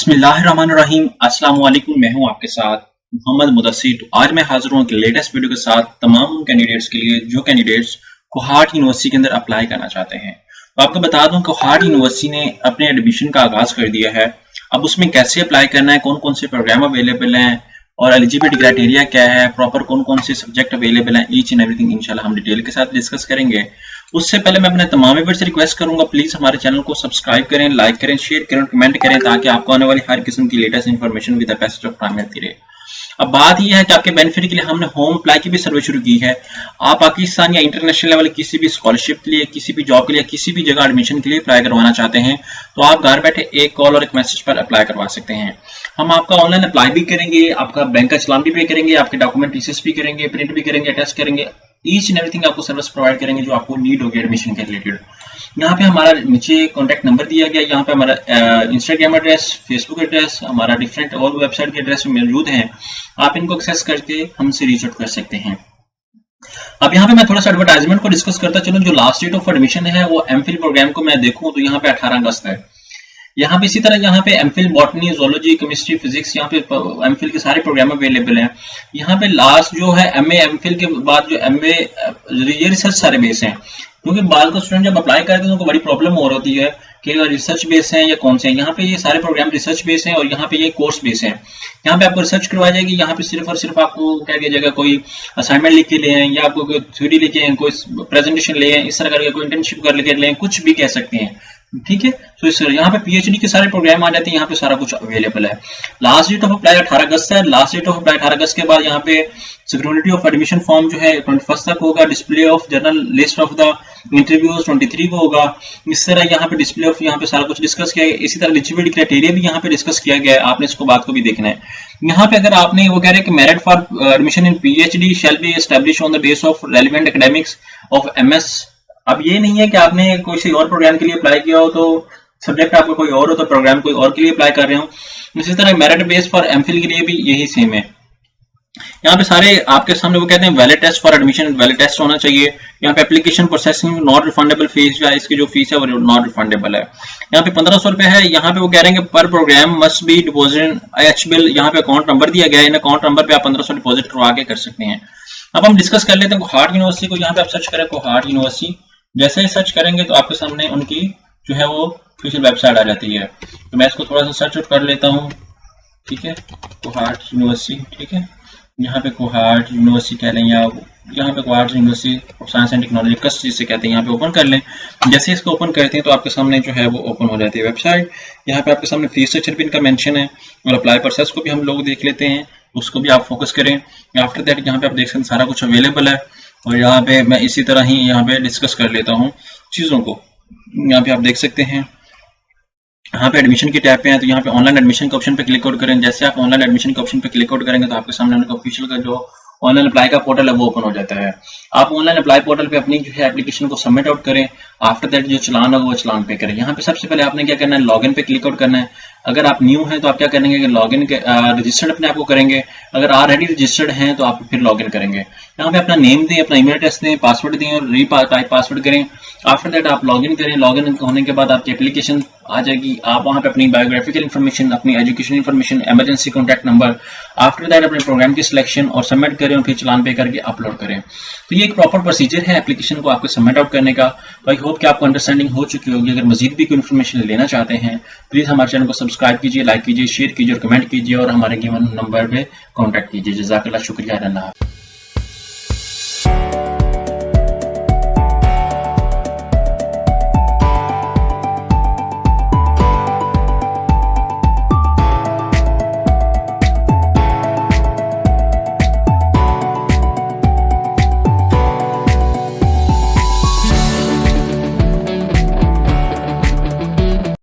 बिस्मिल्लाहिर्रहमानिर्रहीम। अस्सलाम वालेकुम। मैं हूं आपके साथ मोहम्मद मुदस्सिर। तो आज मैं हाजिर हूं एक लेटेस्ट वीडियो के साथ तमाम कैंडिडेट्स के लिए जो कैंडिडेट्स कोहार्ट यूनिवर्सिटी के अंदर अप्लाई करना चाहते हैं। तो आपको बता दूं कोहार्ट यूनिवर्सिटी ने अपने एडमिशन का आगाज कर दिया है। अब उसमें कैसे अप्लाई करना है, कौन कौन से प्रोग्राम अवेलेबल हैं और एलिजिबिलिटी क्राइटेरिया क्या है, प्रॉपर कौन कौन से सब्जेक्ट अवेलेबल हैं, ईच एंड एवरीथिंग इंशाल्लाह हम डिटेल के साथ डिस्कस करेंगे। उससे पहले मैं अपने तमाम व्यूअर्स से रिक्वेस्ट करूंगा, प्लीज हमारे चैनल को सब्सक्राइब करें, लाइक करें, शेयर करें, कमेंट करें ताकि आपको आने वाली हर किस्म की latest information with the passage of time मिलती रहे। अब बात यह है कि आपके बेनिफिट के लिए हमने होम अप्लाई की भी सर्वे शुरू की है। आप पाकिस्तान या इंटरनेशनल लेवल किसी भी स्कॉलरशिप के लिए, किसी भी जॉब के लिए, किसी भी जगह एडमिशन के लिए अप्लाई करवाना चाहते हैं तो आप घर बैठे एक कॉल और एक मैसेज पर अप्लाई करवा सकते हैं। हम आपका ऑनलाइन अप्लाई भी करेंगे, आपका बैंक का चलान भी पे करेंगे, आपके डॉक्यूमेंट रिसीव भी करेंगे, प्रिंट भी करेंगे, टेस्ट करेंगे, ईच एंड एवरीथिंग आपको सर्विस प्रोवाइड करेंगे जो आपको नीड होगी एडमिशन के रिलेटेड। यहाँ पे हमारा नीचे कॉन्टैक्ट नंबर दिया गया, यहाँ पे हमारा इंस्टाग्राम एड्रेस, फेसबुक एड्रेस, हमारा डिफरेंट और वेबसाइट के एड्रेस मौजूद हैं। आप इनको एक्सेस करके हमसे रीच आउट कर सकते हैं। अब यहाँ पे मैं थोड़ा सा एडवर्टाइजमेंट को डिस्कस करता चलूं। जो लास्ट डेट ऑफ एडमिशन है वो एमफिल प्रोग्राम को मैं देखूं तो यहाँ पे 18 अगस्त है। यहाँ पे इसी तरह यहाँ पे MPhil botany, zoology, chemistry, physics, यहाँ पे एमफिल के सारे प्रोग्राम अवेलेबल हैं। यहाँ पे लास्ट जो है एमए एमफिल के बाद जो एमए ये रिसर्च सारे बेस हैं, क्योंकि बाद का स्टूडेंट जब अप्लाई करते हैं उनको बड़ी प्रॉब्लम हो रही है कि रिसर्च बेस है या कौन से हैं। यहाँ पे ये सारे प्रोग्राम रिसर्च बेस हैं और यहाँ पे ये कोर्स बेस है। यहाँ पे आपको रिसर्च करवाई जाएगी, यहाँ पे सिर्फ और सिर्फ आपको क्या किया जाएगा, कोई असाइनमेंट लिख के ले आए या आपको कोई थ्योरी लिखे हैं, कोई प्रेजेंटेशन ले आए, इस तरह करके कोई इंटर्नशिप कर लेके ले, कुछ भी कह सकते हैं। ठीक है, तो इस यहाँ पे पीएचडी के सारे प्रोग्राम आ जाते हैं, यहाँ पे सारा कुछ अवेलेबल है। लास्ट डेट ऑफ अप्लाई 18 अगस्त है। लास्ट डेट ऑफ अप्लाई 18 अगस्त के बाद यहाँ पे सिक्योरिटी ऑफ एडमिशन फॉर्म जो है 21 तक होगा। Display of journal list of the interviews 23 को होगा। इस तरह यहाँ पे डिस्प्ले ऑफ यहाँ पे सारा कुछ डिस्कस किया गया। इसी तरह एलिजिबिलिटी क्राइटेरिया भी यहाँ पे डिस्कस किया गया है, आपने इसको बात को भी देखना है। यहाँ पे अगर आपने वो कह रहे हैं कि merit for admission in PhD shall be establish on the base of relevant academics of MS. अब ये नहीं है कि आपने कोई और प्रोग्राम के लिए अप्लाई किया हो तो सब्जेक्ट आपका कोई और हो तो प्रोग्राम कोई और के लिए अप्लाई कर रहे हो। इसी तरह मेरिट बेस फॉर एमफिल के लिए भी यही सेम है। यहाँ पे सारे आपके सामने वो कहते हैं valid test for admission, valid test होना चाहिए। यहाँ पे application processing not refundable fees जो है, इसकी जो फीस है वो नॉट रिफंडेबल है। यहाँ पे 1500 रुपए है। यहाँ पे वो कह रहे हैं कि पर program must be deposit H bill. यहाँ पे अकाउंट नंबर दिया गया है, इन अकाउंट नंबर पे आप 1500 डिपोजिट करवा के कर सकते हैं। अब हम डिस्कस कर लेते हैं कोहार्ट यूनिवर्सिटी को। यहाँ पे आप सर्च करें कोहार्ट यूनिवर्सिटी, जैसे ही सर्च करेंगे तो आपके सामने उनकी जो है वो ऑफिशियल वेबसाइट आ जाती है। तो मैं इसको थोड़ा सा सर्च आउट कर लेता हूँ। ठीक है, कोहार्ट यूनिवर्सिटी। ठीक है, यहाँ पे कोहार्ट यूनिवर्सिटी कह लें या यहाँ पे cohort university of science and technology कस्ट जिसे कहते हैं, यहाँ पे ओपन कर लें। जैसे इसको ओपन करते हैं तो आपके सामने जो है वो ओपन हो जाती है वेबसाइट। यहाँ पे आपके सामने फीस स्ट्रक्चर भी इनका मेंशन है और अप्लाई प्रोसेस को भी हम लोग देख लेते हैं, उसको भी आप फोकस करें। आफ्टर दैट यहाँ पे आप देख सकते हैं सारा कुछ अवेलेबल है और यहाँ पे मैं इसी तरह ही यहाँ पे डिस्कस कर लेता हूँ चीज़ों को। यहाँ पे आप देख सकते हैं यहाँ पे एडमिशन के टैब पे हैं, तो यहाँ पे ऑनलाइन एडमिशन के ऑप्शन पे क्लिक आउट करें। जैसे आप ऑनलाइन एडमिशन के ऑप्शन पे क्लिक आउट करेंगे तो आपके सामने उनका ऑफिशियल का जो ऑनलाइन अप्लाई का पोर्टल है वो ओपन हो जाता है। आप ऑनलाइन अप्लाई पोर्टल पे अपनी जो है एप्लीकेशन को सबमिट आउट करें। आफ्टर दैट जो चलान होगा वो चलान पे करें। यहाँ पे सबसे पहले आपने क्या करना है, लॉगिन पे क्लिक आउट करना है। अगर आप न्यू हैं तो आप क्या करेंगे कि लॉगिन रजिस्टर्ड अपने आप को करेंगे। अगर ऑलरेडी रजिस्टर्ड हैं तो आप फिर लॉगिन करेंगे। यहाँ पे अपना नेम दें, अपना ईमेल एड्रेस दें, पासवर्ड दें और टाइप पासवर्ड करें। आफ्टर दैट आप लॉगिन करें। लॉगिन होने के बाद आपकी एप्लीकेशन आ जाएगी। आप वहाँ पे अपनी बायोग्राफिकल इन्फॉर्मेशन, अपनी education information, emergency contact number, after that अपने प्रोग्राम की सिलेक्शन और सबमिट करें और फिर चलान पे करके अपलोड करें। तो ये एक प्रॉपर प्रोसीजर है एप्लीकेशन को आपको सबमिट आउट करने का। आई होप कि आपको अंडरस्टैंडिंग हो चुकी होगी। अगर मजीद भी कोई इन्फॉर्मेशन लेना चाहते हैं प्लीज हमारे चैनल को सब्सक्राइब कीजिए, लाइक कीजिए, शेयर कीजिए और कमेंट कीजिए और हमारे गिवन नंबर पे कॉन्टैक्ट कीजिए। जज़ाकल्लाह, शुक्रिया, अल्लाह।